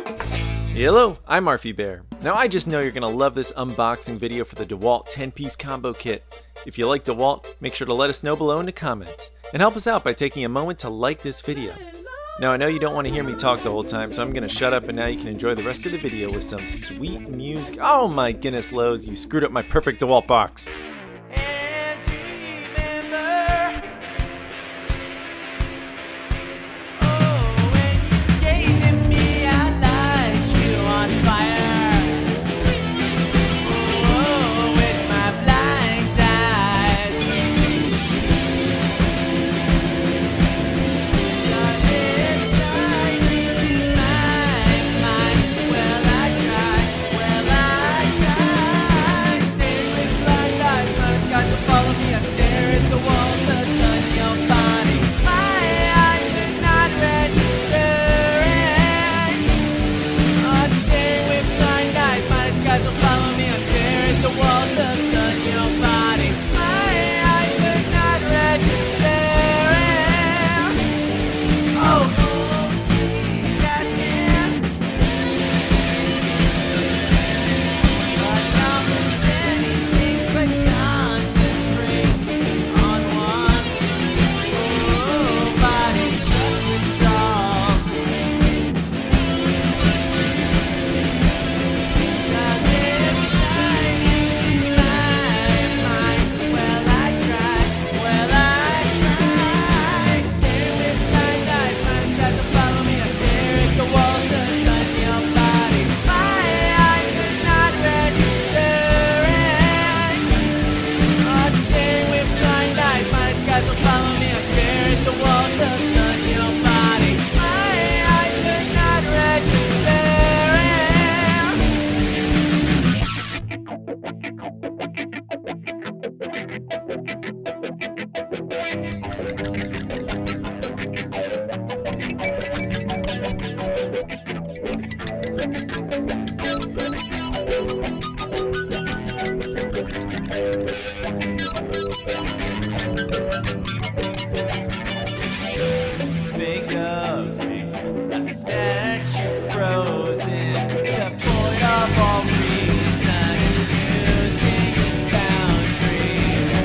Hello, I'm Marfy Bear. Now I just know you're going to love this unboxing video for the Dewalt 10-piece combo kit. If you like Dewalt, make sure to let us know below in the comments. And help us out by taking a moment to like this video. Now I know you don't want to hear me talk the whole time, so I'm going to shut up and now you can enjoy the rest of the video with some sweet music. Oh my goodness, Lowe's, you screwed up my perfect Dewalt box. Think of me, a statue frozen, devoid of all reason, using its boundaries.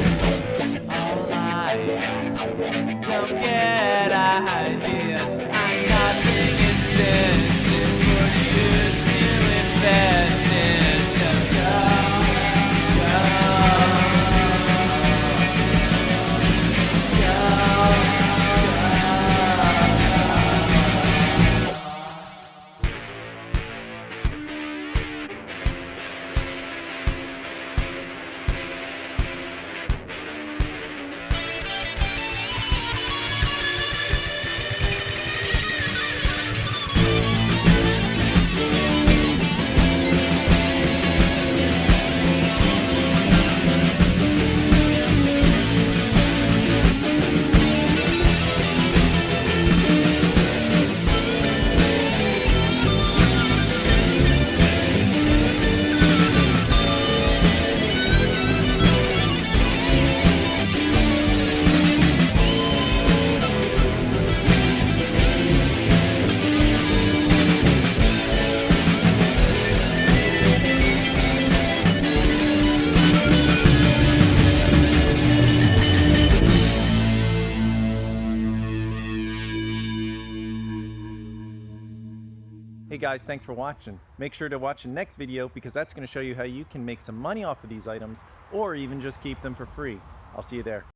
All I ask is to get ideas. I'm not being intended for you to invest in, so go. Hey guys, thanks for watching. Make sure to watch the next video because that's going to show you how you can make some money off of these items or even just keep them for free. I'll see you there.